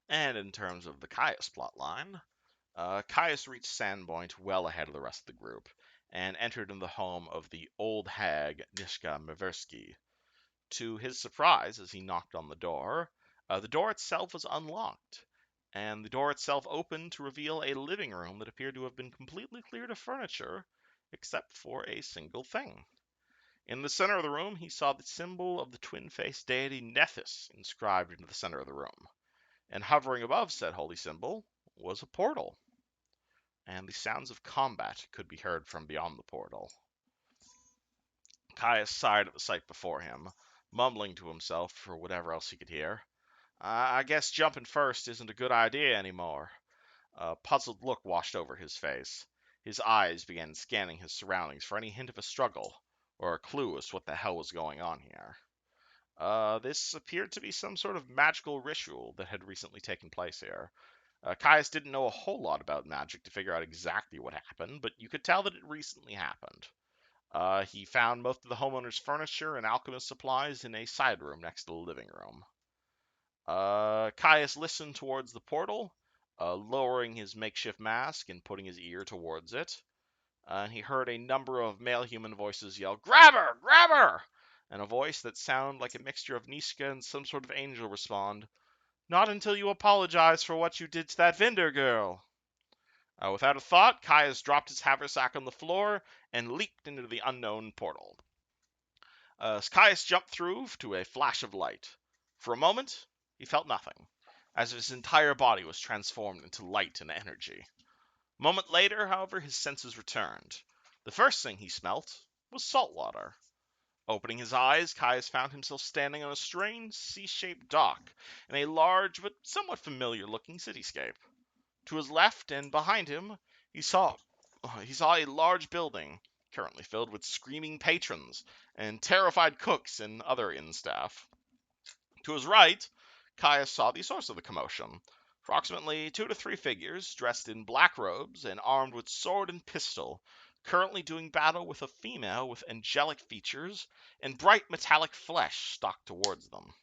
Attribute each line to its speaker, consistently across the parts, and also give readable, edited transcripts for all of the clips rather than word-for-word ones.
Speaker 1: And in terms of the Caius plotline, Caius reached Sandpoint well ahead of the rest of the group and entered in the home of the old hag Nishka Maversky. To his surprise, as he knocked on the door itself was unlocked, and the door itself opened to reveal a living room that appeared to have been completely cleared of furniture, except for a single thing. In the center of the room, he saw the symbol of the twin-faced deity Nethys inscribed into the center of the room, and hovering above said holy symbol was a portal, and the sounds of combat could be heard from beyond the portal. Caius sighed at the sight before him, mumbling to himself for whatever else he could hear. I guess jumping first isn't a good idea anymore. A puzzled look washed over his face. His eyes began scanning his surroundings for any hint of a struggle, or a clue as to what the hell was going on here. This appeared to be some sort of magical ritual that had recently taken place here. Caius didn't know a whole lot about magic to figure out exactly what happened, but you could tell that it recently happened. He found most of the homeowner's furniture and alchemist supplies in a side room next to the living room. Caius listened towards the portal, lowering his makeshift mask and putting his ear towards it. And he heard a number of male human voices yell, "Grab her! Grab her!" And a voice that sounded like a mixture of Nishka and some sort of angel respond, "Not until you apologize for what you did to that vendor girl." Without a thought, Caius dropped his haversack on the floor and leaped into the unknown portal. Caius jumped through to a flash of light. For a moment, he felt nothing, as if his entire body was transformed into light and energy. A moment later, however, his senses returned. The first thing he smelt was salt water. Opening his eyes, Caius found himself standing on a strange C-shaped dock in a large but somewhat familiar-looking cityscape. To his left and behind him, he saw a large building, currently filled with screaming patrons and terrified cooks and other inn staff. To his right, Caius saw the source of the commotion. Approximately 2 to 3 figures, dressed in black robes and armed with sword and pistol, currently doing battle with a female with angelic features and bright metallic flesh stalked towards them.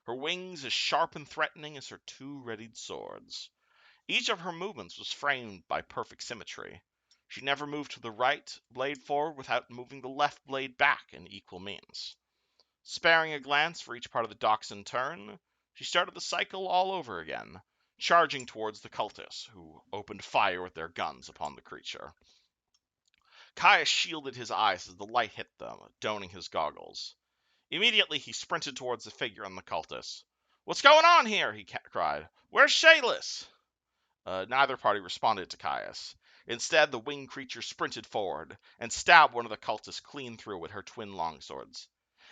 Speaker 1: Her wings as sharp and threatening as her 2 readied swords. Each of her movements was framed by perfect symmetry. She never moved to the right blade forward without moving the left blade back in equal means. Sparing a glance for each part of the docks in turn, she started the cycle all over again, charging towards the cultists, who opened fire with their guns upon the creature. Caius shielded his eyes as the light hit them, donning his goggles. Immediately he sprinted towards the figure on the cultist. "What's going on here?" he cried. "Where's Shayless?" Neither party responded to Caius. Instead, the winged creature sprinted forward and stabbed one of the cultists clean through with her twin longswords.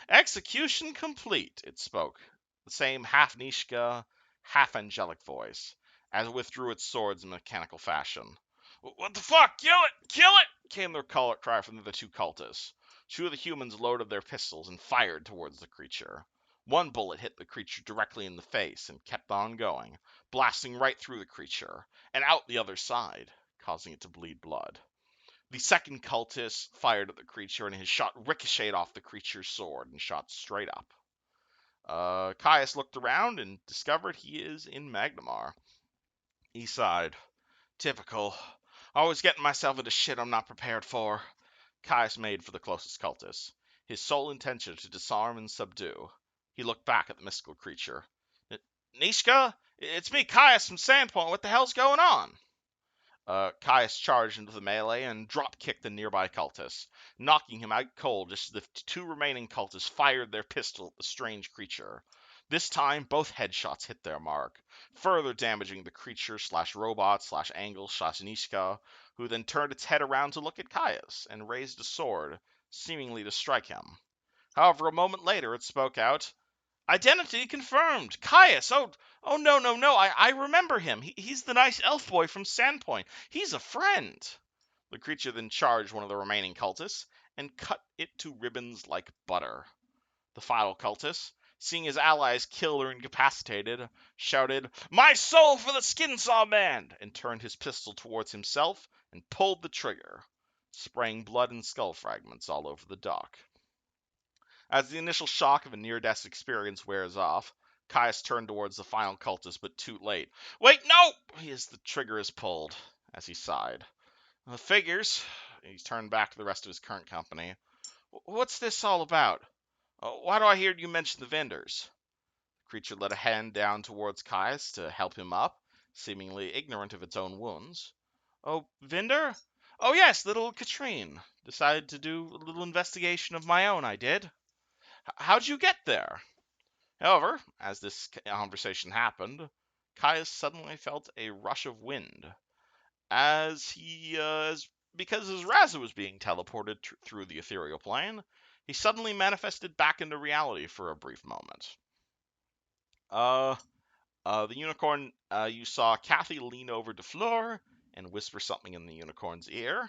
Speaker 1: "Execution complete," it spoke, the same half Nishka, half angelic voice, as it withdrew its swords in mechanical fashion. "What the fuck? Kill it! Kill it!" came the cry from the 2 cultists. 2 of the humans loaded their pistols and fired towards the creature. One bullet hit the creature directly in the face and kept on going, blasting right through the creature and out the other side, causing it to bleed blood. The second cultist fired at the creature, and his shot ricocheted off the creature's sword and shot straight up. Caius looked around and discovered he is in Magnamar. He sighed. "Typical. Always getting myself into shit I'm not prepared for." Caius made for the closest cultist, his sole intention to disarm and subdue. He looked back at the mystical creature. "Nishka? It's me, Caius from Sandpoint. What the hell's going on?" Caius charged into the melee and drop-kicked the nearby cultist, knocking him out cold just as the 2 remaining cultists fired their pistol at the strange creature. This time, both headshots hit their mark, further damaging the creature/robot/angle/Nishka, who then turned its head around to look at Caius and raised a sword, seemingly to strike him. However, a moment later, it spoke out, "Identity confirmed! Caius! Oh, no, I remember him. He's the nice elf boy from Sandpoint. He's a friend." The creature then charged one of the remaining cultists and cut it to ribbons like butter. The final cultist, seeing his allies killed or incapacitated, shouted, "My soul for the Skinsaw Band!" and turned his pistol towards himself and pulled the trigger, spraying blood and skull fragments all over the dock. As the initial shock of a near-death experience wears off, Caius turned towards the final cultist, but too late. Wait, no! As the trigger is pulled, as he sighed. Figures. He turned back to the rest of his current company. What's this all about? Why do I hear you mention the vendors? The creature let a hand down towards Caius to help him up, seemingly ignorant of its own wounds. Oh, vendor? Oh, yes, little Katrine. Decided to do a little investigation of my own, I did. How'd you get there? However, as this conversation happened, Caius suddenly felt a rush of wind, because his Razza was being teleported through the ethereal plane, he suddenly manifested back into reality for a brief moment. The unicorn, you saw Kathy lean over to Fleur and whisper something in the unicorn's ear.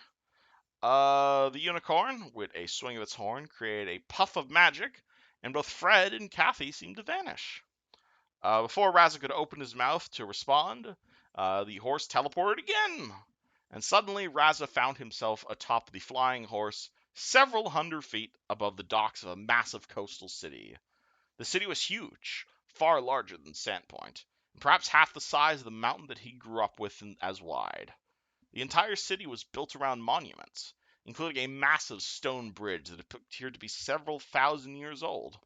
Speaker 1: The unicorn, with a swing of its horn, created a puff of magic, and both Fred and Kathy seemed to vanish. Before Razza could open his mouth to respond, the horse teleported again, and suddenly Razza found himself atop the flying horse several hundred feet above the docks of a massive coastal city. The city was huge, far larger than Sandpoint, and perhaps half the size of the mountain that he grew up with as wide. The entire city was built around monuments, including a massive stone bridge that appeared to be several thousand years old.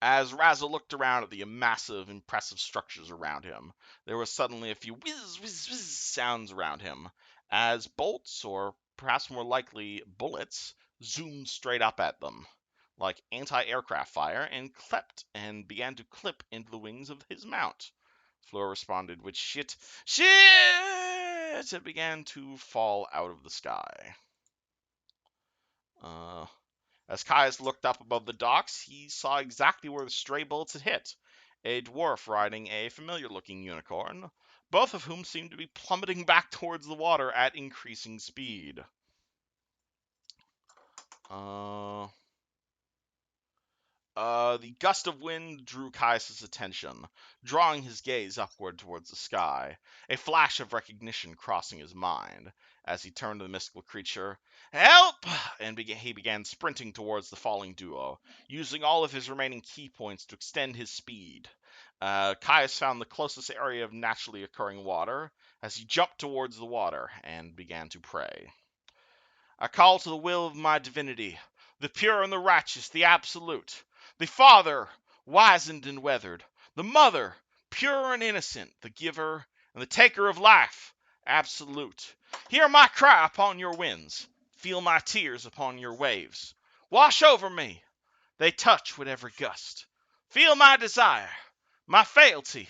Speaker 1: As Razza looked around at the massive, impressive structures around him, there was suddenly a few whiz, whiz, whiz sounds around him, as bolts, or perhaps more likely bullets, zoomed straight up at them, like anti-aircraft fire, and began to clip into the wings of his mount. Fleur responded with shit, it began to fall out of the sky. As Caius looked up above the docks, he saw exactly where the stray bullets had hit. A dwarf riding a familiar-looking unicorn, both of whom seemed to be plummeting back towards the water at increasing speed. The gust of wind drew Caius' attention, drawing his gaze upward towards the sky, a flash of recognition crossing his mind. As he turned to the mystical creature, "Help!" and he began sprinting towards the falling duo, using all of his remaining key points to extend his speed. Caius found the closest area of naturally occurring water as he jumped towards the water and began to pray. I call to the will of my divinity, the pure and the righteous, the absolute, the Father, wizened and weathered, the Mother, pure and innocent, the giver and the taker of life, absolute. Hear my cry upon your winds, feel my tears upon your waves. Wash over me, they touch with every gust. Feel my desire, my frailty,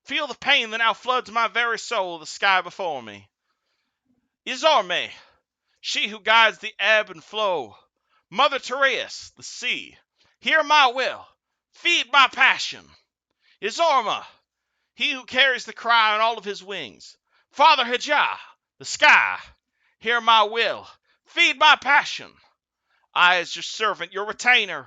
Speaker 1: feel the pain that now floods my very soul, the sky before me. Izorme, she who guides the ebb and flow, Mother Tereus, the sea, hear my will, feed my passion. Izorma, he who carries the cry on all of his wings, Father Hijah, the sky, hear my will, feed my passion. I, as your servant, your retainer,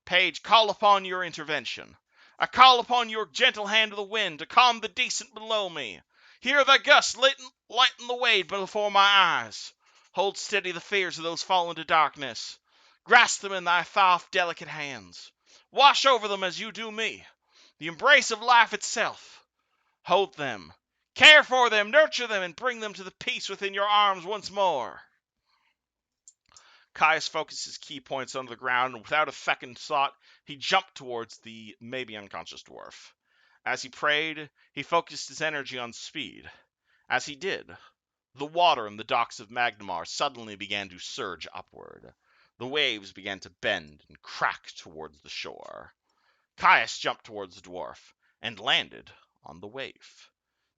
Speaker 1: page, call upon your intervention. I call upon your gentle hand of the wind to calm the decent below me. Hear thy gusts lighten the wave before my eyes. Hold steady the fears of those fallen to darkness. Grasp them in thy soft, delicate hands. Wash over them as you do me. The embrace of life itself. Hold them, care for them, nurture them, and bring them to the peace within your arms once more. Caius focused his key points onto the ground, and without a second thought, he jumped towards the maybe unconscious dwarf. As he prayed, he focused his energy on speed. As he did, the water in the docks of Magnamar suddenly began to surge upward. The waves began to bend and crack towards the shore. Caius jumped towards the dwarf, and landed on the wave.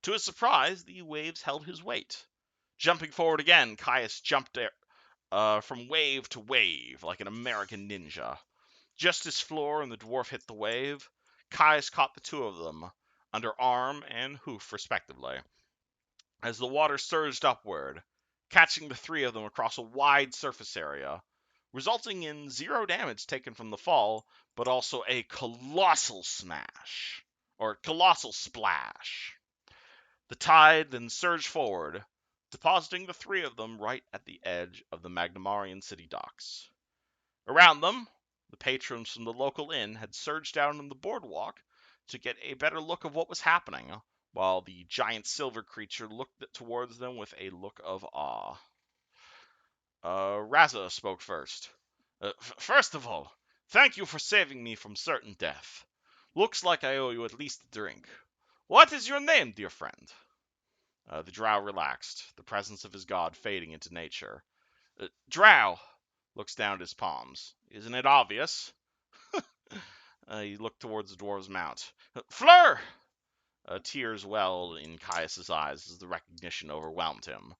Speaker 1: To his surprise, the waves held his weight. Jumping forward again, Caius jumped from wave to wave, like an American ninja. Just as Fleur and the dwarf hit the wave, Caius caught the two of them, under arm and hoof respectively, as the water surged upward, catching the three of them across a wide surface area, resulting in 0 damage taken from the fall, but also a colossal splash. The tide then surged forward, depositing the three of them right at the edge of the Magnamarian city docks. Around them, The patrons from the local inn had surged down on the boardwalk to get a better look of what was happening, while the giant silver creature looked towards them with a look of awe. Razza spoke first. First of all, thank you for saving me from certain death. Looks like I owe you at least a drink. What is your name, dear friend? The drow relaxed, the presence of his god fading into nature. Drow looks down at his palms. Isn't it obvious? He looked towards the dwarves' mount. Fleur! Tears welled in Caius's eyes as the recognition overwhelmed him,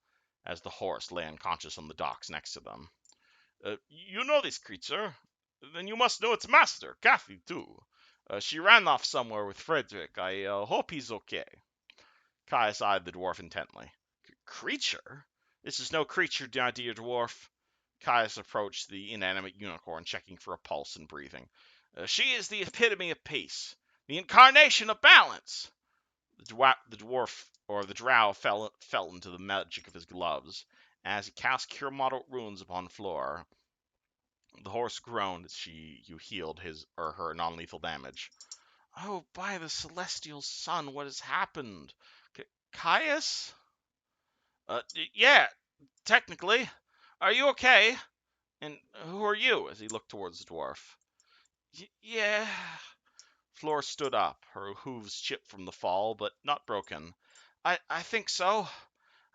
Speaker 1: as the horse lay unconscious on the docks next to them. You know this creature? Then you must know its master, Kathy, too. She ran off somewhere with Frederick. I hope he's okay. Caius eyed the dwarf intently. Creature? This is no creature, my dear dwarf. Caius approached the inanimate unicorn, checking for a pulse and breathing. She is the epitome of peace, the incarnation of balance. The dwarf, or the drow, fell into the magic of his gloves as he cast Cure Model runes upon the floor. The horse groaned as you healed his or her non-lethal damage. Oh, by the celestial sun, what has happened? Caius? Yeah, technically. Are you okay? And who are you? As he looked towards the dwarf. Yeah. Flora stood up, her hooves chipped from the fall, but not broken. I think so.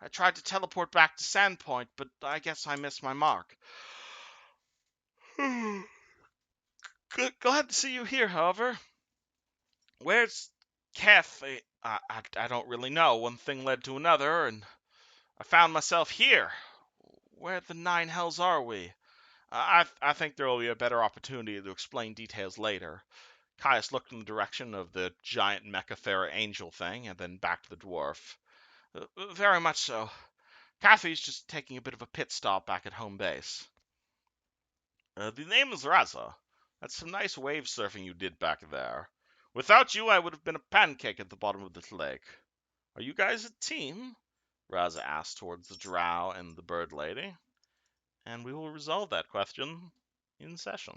Speaker 1: I tried to teleport back to Sandpoint, but I guess I missed my mark. Glad to see you here, however. Where's Keth? I don't really know. One thing led to another, and I found myself here. Where the nine hells are we? I think there will be a better opportunity to explain details later. Caius looked in the direction of the giant Mechathera angel thing, and then back to the dwarf. Very much so. Kathy's just taking a bit of a pit stop back at home base. The name is Razza. That's some nice wave surfing you did back there. Without you, I would have been a pancake at the bottom of this lake. Are you guys a team? Razza asked towards the drow and the bird lady. And we will resolve that question in session.